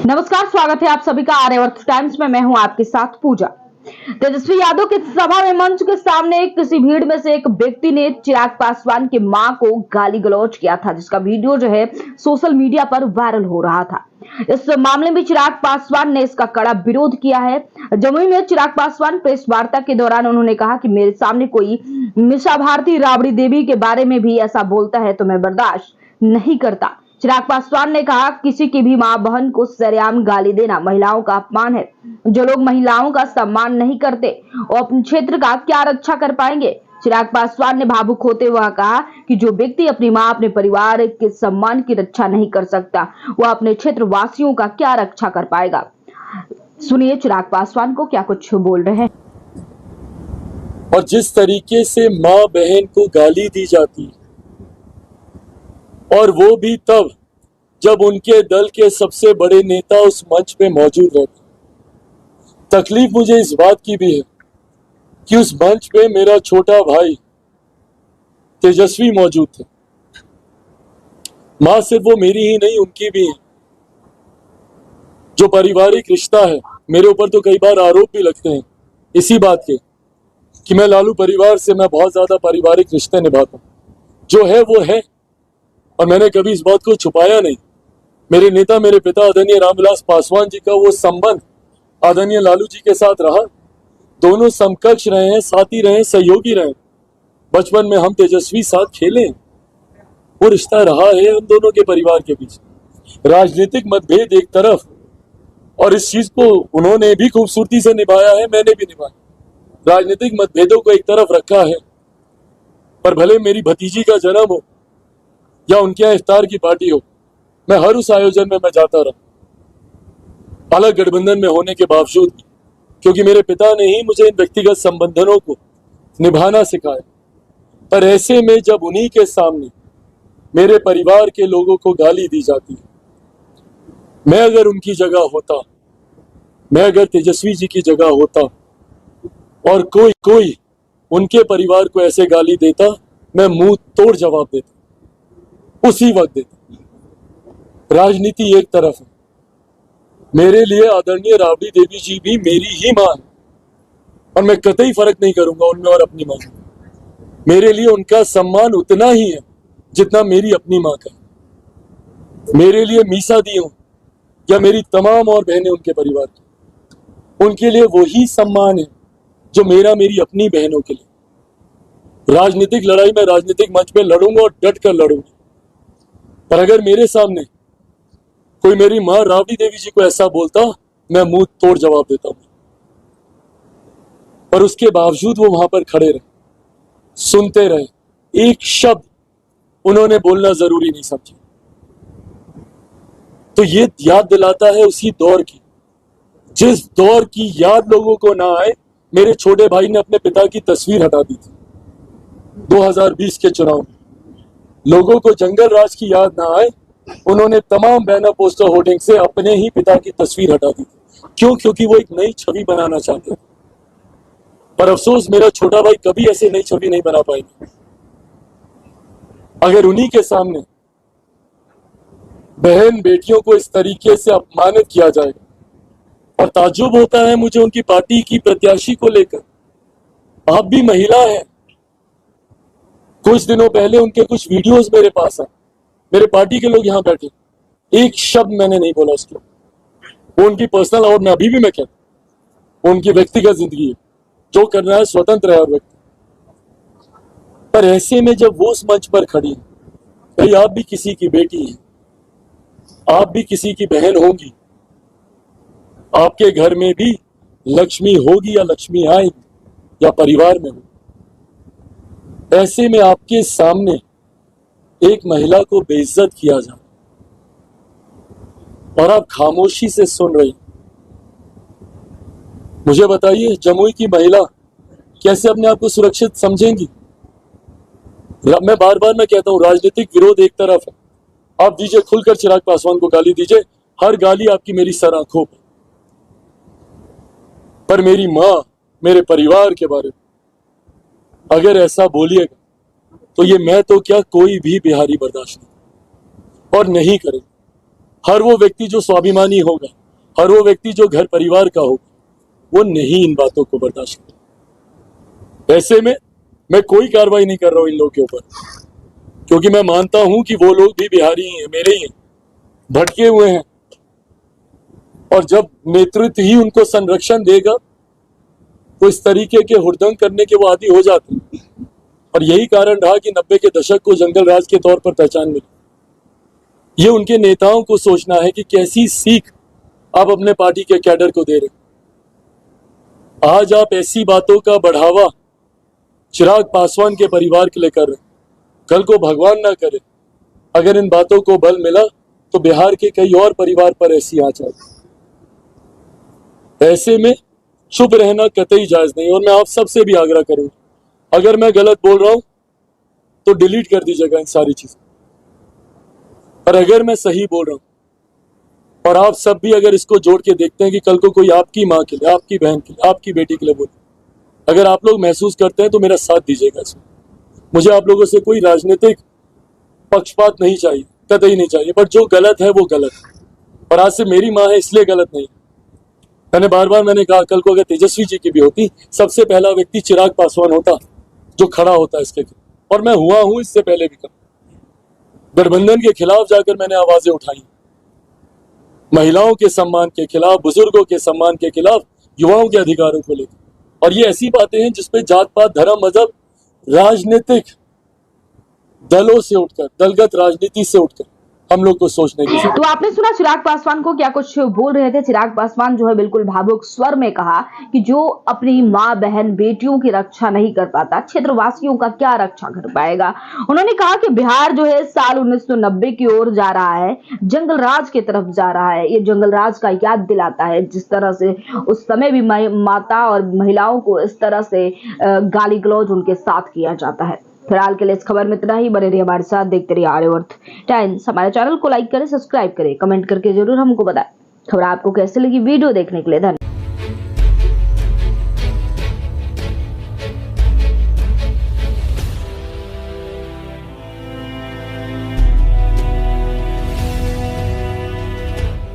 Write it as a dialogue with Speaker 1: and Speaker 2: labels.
Speaker 1: नमस्कार, स्वागत है आप सभी का आर्यावर्त टाइम्स में। मैं हूं आपके साथ पूजा। तेजस्वी यादव की सभा में मंच के सामने किसी भीड़ में से एक व्यक्ति ने चिराग पासवान की मां को गाली गलौज किया था, जिसका वीडियो जो है सोशल मीडिया पर वायरल हो रहा था। इस मामले में चिराग पासवान ने इसका कड़ा विरोध किया है। जमुई में चिराग पासवान प्रेस वार्ता के दौरान उन्होंने कहा कि मेरे सामने कोई मीसा भारती राबड़ी देवी के बारे में भी ऐसा बोलता है तो मैं बर्दाश्त नहीं करता। चिराग पासवान ने कहा, किसी की भी मां बहन को सरेआम गाली देना महिलाओं का अपमान है। जो लोग महिलाओं का सम्मान नहीं करते वो अपने क्षेत्र का क्या रक्षा कर पाएंगे। चिराग पासवान ने भावुक होते हुए कहा कि जो व्यक्ति अपनी मां, अपने परिवार के सम्मान की रक्षा नहीं कर सकता, वो अपने क्षेत्र वासियों का क्या रक्षा कर पाएगा। सुनिए चिराग पासवान को क्या कुछ बोल रहे हैं।
Speaker 2: और जिस तरीके से मां बहन को गाली दी जाती, और वो भी तब जब उनके दल के सबसे बड़े नेता उस मंच पे मौजूद रहते। तकलीफ मुझे इस बात की भी है कि उस मंच पे मेरा छोटा भाई तेजस्वी मौजूद थे। मां सिर्फ वो मेरी ही नहीं, उनकी भी है। जो पारिवारिक रिश्ता है, मेरे ऊपर तो कई बार आरोप भी लगते हैं इसी बात के कि मैं लालू परिवार से मैं बहुत ज्यादा पारिवारिक रिश्ते निभाता हूं। जो है वो है, और मैंने कभी इस बात को छुपाया नहीं। मेरे नेता, मेरे पिता आदरणीय रामविलास पासवान जी का वो संबंध आदरणीय लालू जी के साथ रहा। दोनों समकक्ष रहे हैं, साथी रहे, सहयोगी रहे। बचपन में हम तेजस्वी साथ खेले, वो रिश्ता रहा है हम दोनों के परिवार के बीच। राजनीतिक मतभेद एक तरफ, और इस चीज को उन्होंने भी खूबसूरती से निभाया है, मैंने भी निभाया। राजनीतिक मतभेदों को एक तरफ रखा है, पर भले मेरी भतीजी का जन्म हो या उनके यहाँ इफ्तार की पार्टी हो, मैं हर उस आयोजन में मैं जाता रहा, अलग गठबंधन में होने के बावजूद, क्योंकि मेरे पिता ने ही मुझे इन व्यक्तिगत संबंधों को निभाना सिखाया। पर ऐसे में जब उन्हीं के सामने मेरे परिवार के लोगों को गाली दी जाती है, मैं अगर उनकी जगह होता, मैं अगर तेजस्वी जी की जगह होता और कोई उनके परिवार को ऐसे गाली देता, मैं मुंह तोड़ जवाब देता, उसी वक्त देता। राजनीति एक तरफ है, मेरे लिए आदरणीय राबड़ी देवी जी भी मेरी ही मां है, और मैं कतई फर्क नहीं करूंगा उनमें और अपनी मां में। मेरे लिए उनका सम्मान उतना ही है जितना मेरी अपनी मां का है। मेरे लिए मीसा दी हो या मेरी तमाम और बहनें उनके परिवार की, उनके लिए वही सम्मान है जो मेरा मेरी अपनी बहनों के लिए। राजनीतिक लड़ाई मैं राजनीतिक मंच पे लड़ूंगा और डट कर लड़ूंगा, पर अगर मेरे सामने कोई मेरी मां राबड़ी देवी जी को ऐसा बोलता, मैं मुंह तोड़ जवाब देता हूं। पर उसके बावजूद वो वहां पर खड़े रहे, सुनते रहे, एक शब्द उन्होंने बोलना जरूरी नहीं समझा। तो ये याद दिलाता है उसी दौर की, जिस दौर की याद लोगों को ना आए। मेरे छोटे भाई ने अपने पिता की तस्वीर हटा दी थी 2020 के चुनाव में। लोगों को जंगल राज की याद ना आए, उन्होंने तमाम बैनर, पोस्टर, होर्डिंग से अपने ही पिता की तस्वीर हटा दी थी। क्यों? क्योंकि वो एक नई छवि बनाना चाहते थे। पर अफसोस, मेरा छोटा भाई कभी ऐसे नई छवि नहीं बना पाएगा। अगर उन्हीं के सामने बहन बेटियों को इस तरीके से अपमानित किया जाएगा, और ताज्जुब होता है मुझे उनकी पार्टी की प्रत्याशी को लेकर। आप भी महिला हैं। कुछ दिनों पहले उनके कुछ वीडियोस मेरे पास आए, मेरे पार्टी के लोग यहां बैठे, एक शब्द मैंने नहीं बोला उसके। वो उनकी पर्सनल, और मैं अभी भी मैं कहता हूं, उनकी व्यक्तिगत जिंदगी है, जो करना है स्वतंत्र है हर व्यक्ति। पर ऐसे में जब वो उस मंच पर खड़ी है, भाई आप भी किसी की बेटी हैं, आप भी किसी की बहन होंगी, आपके घर में भी लक्ष्मी होगी या लक्ष्मी आएगी या परिवार में हो। ऐसे में आपके सामने एक महिला को बेइज्जत किया जाए और आप खामोशी से सुन रही। मुझे बताइए, जमुई की महिला कैसे अपने आप को सुरक्षित समझेंगी? मैं बार बार मैं कहता हूं, राजनीतिक विरोध एक तरफ है, आप दीजिए खुलकर चिराग पासवान को गाली दीजिए, हर गाली आपकी मेरी सर आंखों पर मेरी मां, मेरे परिवार के बारे में अगर ऐसा बोलिएगा तो ये मैं तो क्या, कोई भी बिहारी बर्दाश्त नहीं और नहीं करेगा। हर वो व्यक्ति जो स्वाभिमानी होगा, हर वो व्यक्ति जो घर परिवार का होगा, वो नहीं इन बातों को बर्दाश्त करेगा। ऐसे में मैं कोई कार्रवाई नहीं कर रहा हूं इन लोगों के ऊपर, क्योंकि मैं मानता हूं कि वो लोग भी बिहारी ही हैं, मेरे ही हैं, भटके हुए हैं। और जब नेतृत्व ही उनको संरक्षण देगा तो इस तरीके के हुड़दंग करने के वो आदी हो जाते हैं। और यही कारण रहा कि 90 के दशक को जंगल राज के तौर पर पहचान मिली। ये उनके नेताओं को सोचना है कि कैसी सीख आप अपने पार्टी के कैडर को दे रहे हैं। आज आप ऐसी बातों का बढ़ावा चिराग पासवान के परिवार के लिए कर रहे हैं। कल को भगवान ना करे अगर इन बातों को बल मिला तो बिहार के कई और परिवार पर ऐसी आंच आएगी। ऐसे में चुप रहना कतई जायज नहीं। और मैं आप सबसे भी आग्रह करूंगा, अगर मैं गलत बोल रहा हूं तो डिलीट कर दीजिएगा इन सारी चीजें, और अगर मैं सही बोल रहा हूं और आप सब भी अगर इसको जोड़ के देखते हैं कि कल को कोई आपकी माँ के लिए, आपकी बहन के लिए, आपकी बेटी के लिए बोले, अगर आप लोग महसूस करते हैं तो मेरा साथ दीजिएगा इसमें। मुझे आप लोगों से कोई राजनीतिक पक्षपात नहीं चाहिए, कतई नहीं चाहिए, बट जो गलत है वो गलत है। और आज से मेरी माँ है इसलिए गलत नहीं। मैंने बार कहा, कल को अगर तेजस्वी जी की भी होती, सबसे पहला व्यक्ति चिराग पासवान होता जो खड़ा होता इसके खिलाफ। और मैं हुआ हूं इससे पहले भी गठबंधन के खिलाफ जाकर मैंने आवाजें उठाई, महिलाओं के सम्मान के खिलाफ, बुजुर्गों के सम्मान के खिलाफ, युवाओं के अधिकारों को लेकर। और ये ऐसी बातें हैं जिसपे जात पात, धर्म, मजहब, राजनीतिक दलों से उठकर, दलगत राजनीति से उठकर हम लोग को सोचने की।
Speaker 1: तो आपने सुना चिराग पासवान को क्या कुछ बोल रहे थे। चिराग पासवान जो है बिल्कुल भावुक स्वर में कहा कि जो अपनी माँ, बहन, बेटियों की रक्षा नहीं कर पाता, क्षेत्रवासियों का क्या रक्षा कर पाएगा। उन्होंने कहा कि बिहार जो है साल 1990 की ओर जा रहा है, जंगल राज की तरफ जा रहा है। ये जंगल राज का याद दिलाता है, जिस तरह से उस समय भी माता और महिलाओं को इस तरह से गाली गलौज उनके साथ किया जाता है। फिलहाल के लिए इस खबर में इतना ही। बने रहिए हमारे साथ, देखते रहिए आर्यावर्त टाइम्स। हमारे चैनल को लाइक करें, सब्सक्राइब करें, कमेंट करके जरूर हमको बताएं खबर आपको कैसे लगी। वीडियो देखने के लिए धन्यवाद।